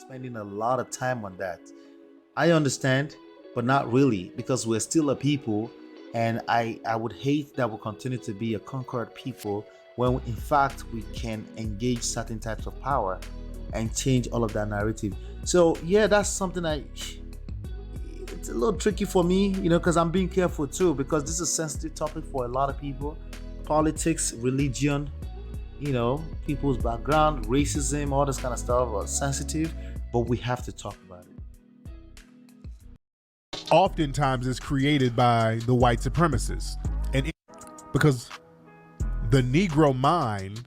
spending a lot of time on that. I understand, but not really, because we're still a people, and I would hate that we continue to be a conquered people when in fact we can engage certain types of power and change all of that narrative. So yeah, that's something I it's a little tricky for me, because I'm being careful too, because this is a sensitive topic for a lot of people. Politics, religion, people's background, racism, all this kind of stuff are sensitive, but we have to talk about it. Oftentimes is created by the white supremacists. Because the Negro mind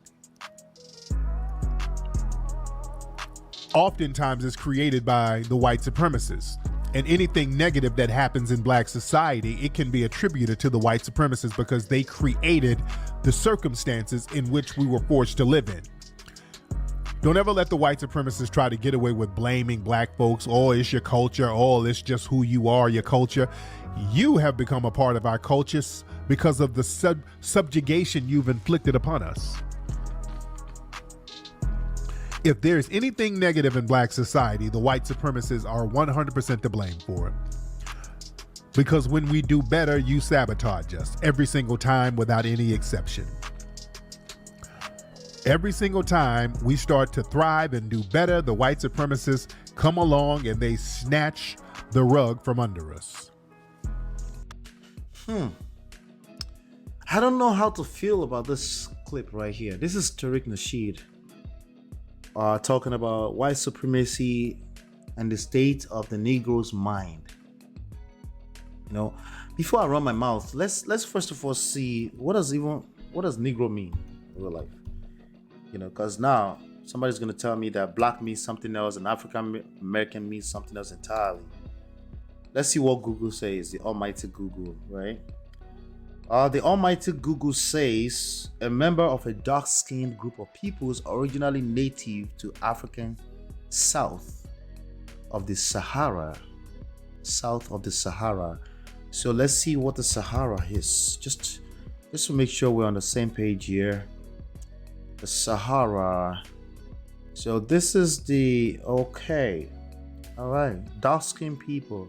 oftentimes is created by the white supremacists. And anything negative that happens in black society, it can be attributed to the white supremacists because they created the circumstances in which we were forced to live in. Don't ever let the white supremacists try to get away with blaming black folks. Oh, it's your culture. Oh, it's just who you are, your culture. You have become a part of our culture because of the subjugation you've inflicted upon us. If there's anything negative in black society, the white supremacists are 100% to blame for it. Because when we do better, you sabotage us every single time without any exception. Every single time we start to thrive and do better, the white supremacists come along and they snatch the rug from under us. I don't know how to feel about this clip right here. This is TARIQ NASHEED talking about white supremacy and the state of the Negro's mind. Before I run my mouth, let's first of all see what does Negro mean in real life. Because now somebody's going to tell me that black means something else and African American means something else entirely. Let's see what Google says, the almighty Google, right? The almighty Google says a member of a dark-skinned group of peoples originally native to African south of the Sahara. South of the Sahara. So let's see what the Sahara is. Just to make sure we're on the same page here. The Sahara. So this is okay. All right. Dark-skinned people.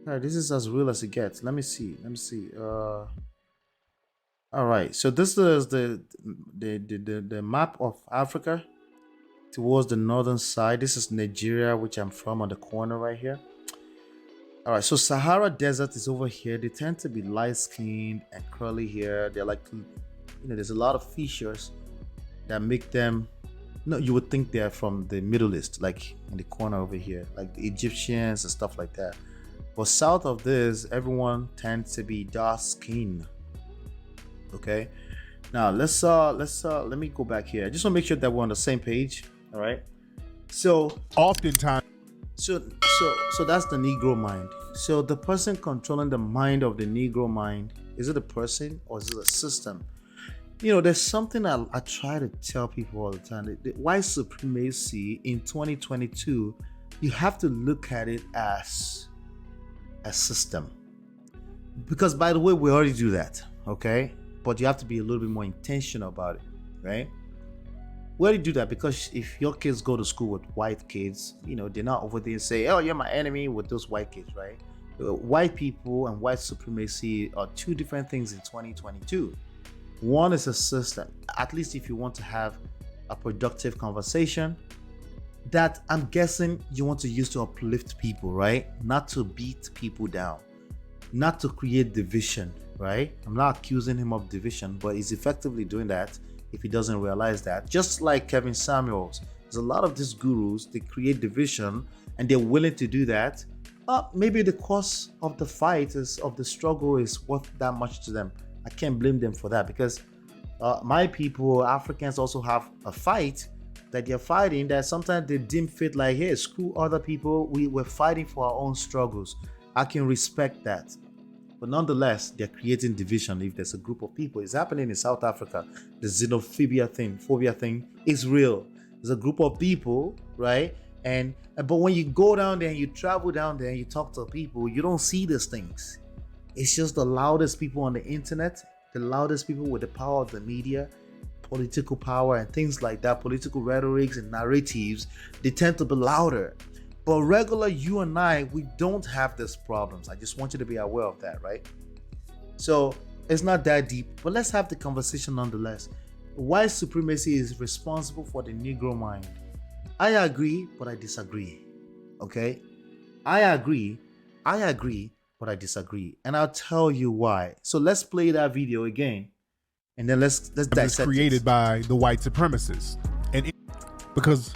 All right, this is as real as it gets. Let me see. All right, so this is the map of Africa towards the northern side. This is Nigeria, which I'm from, on the corner right here. All right, so Sahara Desert is over here. They tend to be light-skinned and curly hair. They're like, there's a lot of features that make them, you would think they're from the Middle East, like in the corner over here, like the Egyptians and stuff like that. But south of this, everyone tends to be dark-skinned. Okay, now let me go back here. I just want to make sure that we're on the same page. All right, so Oftentimes, so that's the Negro mind. So the person controlling the mind of the Negro mind, is it a person or is it a system? There's something I try to tell people all the time. The white supremacy in 2022, you have to look at it as a system. Because by the way, we already do that, okay? But you have to be a little bit more intentional about it, right? We already do that because if your kids go to school with white kids, they're not over there and say, oh, you're my enemy with those white kids, right? White people and white supremacy are two different things in 2022. One is a system, at least if you want to have a productive conversation, that I'm guessing you want to use to uplift people, right? Not to beat people down, not to create division, right? I'm not accusing him of division, but he's effectively doing that if he doesn't realize that. Just like Kevin Samuels, there's a lot of these gurus, they create division and they're willing to do that. Maybe the cost of the fight of the struggle is worth that much to them. I can't blame them for that because my people, Africans, also have a fight that they're fighting that sometimes they deem fit like, hey, screw other people. We're fighting for our own struggles. I can respect that. But nonetheless, they're creating division. If there's a group of people, it's happening in South Africa. The xenophobia thing is real. There's a group of people, right? But when you go down there and you travel down there and you talk to people, you don't see these things. It's just the loudest people on the internet, the loudest people with the power of the media, political power and things like that, political rhetorics and narratives, they tend to be louder. But regular you and I, we don't have these problems. I just want you to be aware of that, right? So it's not that deep, but let's have the conversation nonetheless. White supremacy is responsible for the Negro mind. I agree, but I disagree. Okay? I agree, but I disagree. And I'll tell you why. So let's play that video again. And then let's dissect it's created by the white supremacists. And because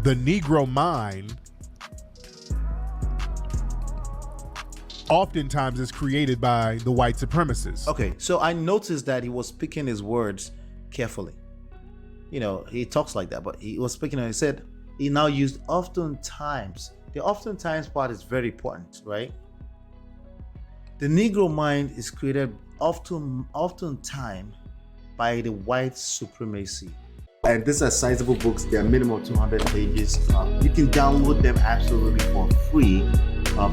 the Negro mind oftentimes is created by the white supremacists. Okay, so I noticed that he was picking his words carefully. You know, he talks like that, but he was speaking and he said he now used oftentimes. The oftentimes part is very important, right? The Negro mind is created oftentimes by the white supremacy. And these are sizable books. They're minimum 200 pages. You can download them absolutely for free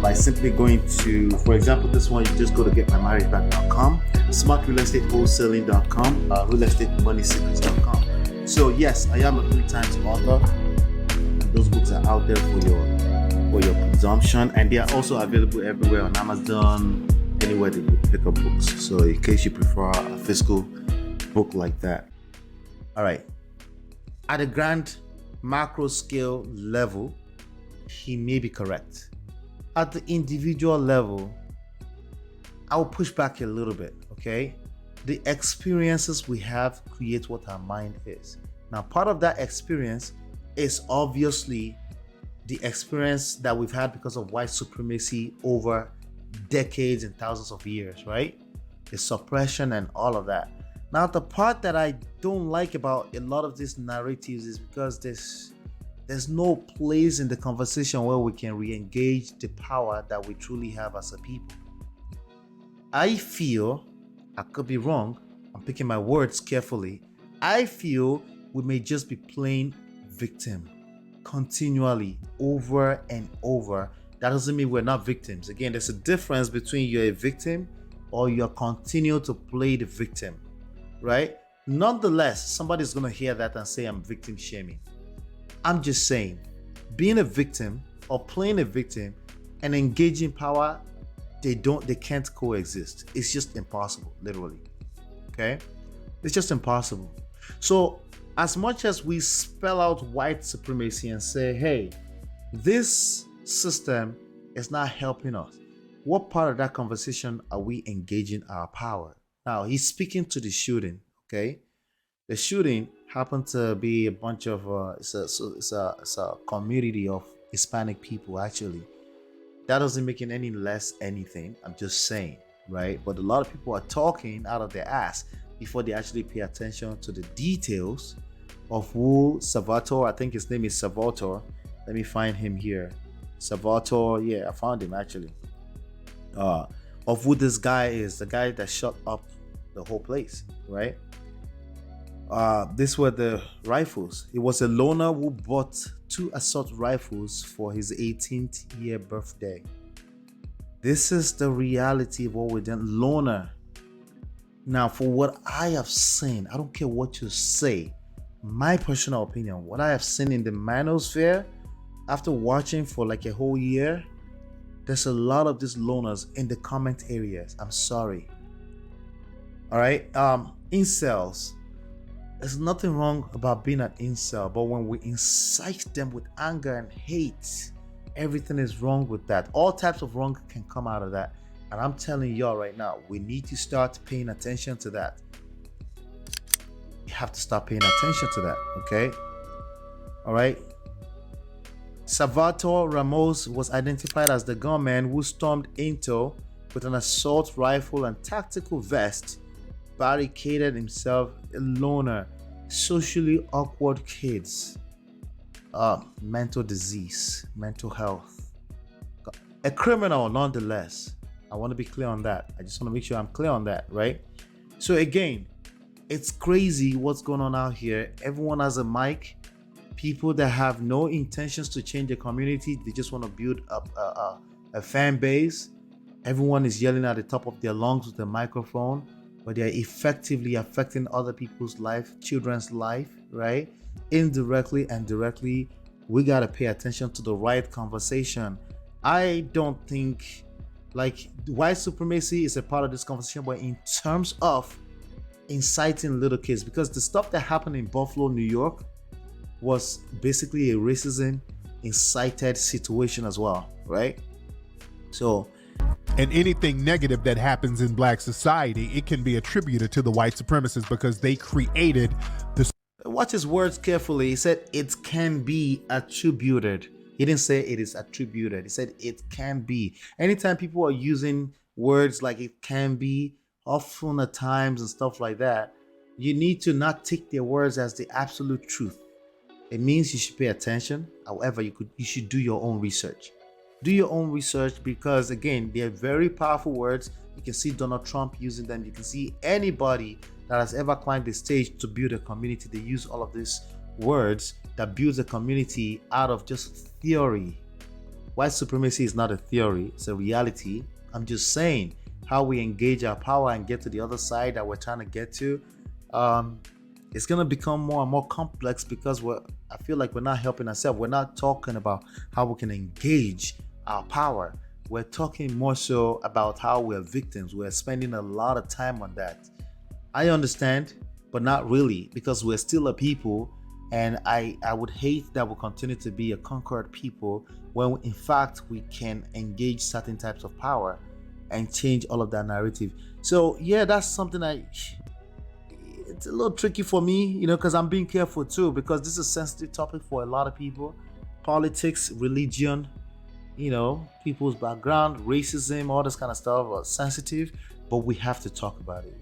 by simply going to, for example, this one, you just go to getmymarriageback.com, smartrealestatewholesaling.com, realestatemoneysecrets.com. So yes, I am a 3 times author. And those books are out there for your consumption, and they are also available everywhere on Amazon, anywhere that you pick up books. So in case you prefer a physical book like that. All right. At a grand macro scale level, he may be correct. At the individual level, I will push back a little bit, okay? The experiences we have create what our mind is. Now, part of that experience is obviously the experience that we've had because of white supremacy over decades and thousands of years, right? The suppression and all of that. Now, the part that I don't like about a lot of these narratives is because there's no place in the conversation where we can re-engage the power that we truly have as a people. I feel, I could be wrong, I'm picking my words carefully, I feel we may just be playing victim continually over and over. That doesn't mean we're not victims. Again, there's a difference between you're a victim or you're continue to play the victim, right? Nonetheless, somebody's going to hear that and say I'm victim shaming. I'm just saying, being a victim or playing a victim and engaging power, they can't coexist. It's just impossible, literally. Okay? It's just impossible. So as much as we spell out white supremacy and say, hey, this system is not helping us, what part of that conversation are we engaging our power? Now, he's speaking to the shooting, okay? The shooting happened to be a bunch of, it's a community of Hispanic people, actually. That doesn't make it any less anything. I'm just saying, right? But a lot of people are talking out of their ass before they actually pay attention to the details of who Salvatore, I think his name is Salvatore. Let me find him here. Salvatore, yeah, I found him actually. Of who this guy is, the guy that shot up the whole place, right? These were the rifles. It was a loner who bought 2 assault rifles for his 18th year birthday. This is the reality of what we're doing. Loner. Now, for what I have seen, I don't care what you say, my personal opinion, what I have seen in the manosphere, after watching for like a whole year, there's a lot of these loners in the comment areas. I'm sorry. All right. Incels. There's nothing wrong about being an incel, but when we incite them with anger and hate, everything is wrong with that. All types of wrong can come out of that. And I'm telling y'all right now, we need to start paying attention to that. You have to start paying attention to that, okay? All right. Salvatore Ramos was identified as the gunman who stormed into with an assault rifle and tactical vest, barricaded himself, a loner, socially awkward kids, mental disease, mental health, a criminal nonetheless. I want to be clear on that. I just want to make sure I'm clear on that, right? So again, it's crazy what's going on out here. Everyone has a mic. People that have no intentions to change the community, they just want to build up a fan base. Everyone is yelling at the top of their lungs with a microphone. but they're effectively affecting other people's life, children's life, right? Indirectly and directly. We got to pay attention to the right conversation. I don't think like white supremacy is a part of this conversation, but in terms of inciting little kids, because the stuff that happened in Buffalo, New York was basically a racism incited situation as well, right? So, and anything negative that happens in black society, it can be attributed to the white supremacists because they created the. Watch his words carefully. He said it can be attributed. He didn't say it is attributed. He said it can be. Anytime people are using words like it can be, often at times and stuff like that, you need to not take their words as the absolute truth. It means you should pay attention. However, you should do your own research. Do your own research because again, they're very powerful words. You can see Donald Trump using them. You can see anybody that has ever climbed the stage to build a community. They use all of these words that builds a community out of just theory. White supremacy is not a theory, it's a reality. I'm just saying how we engage our power and get to the other side that we're trying to get to. It's gonna become more and more complex because I feel like we're not helping ourselves. We're not talking about how we can engage our power. We're talking more so about how we're victims. We're spending a lot of time on that. I understand, but not really, because we're still a people, and I would hate that we continue to be a conquered people when in fact we can engage certain types of power and change all of that narrative. So yeah, that's something it's a little tricky for me, because I'm being careful too, because this is a sensitive topic for a lot of people. Politics, religion, people's background, racism, all this kind of stuff are sensitive, but we have to talk about it.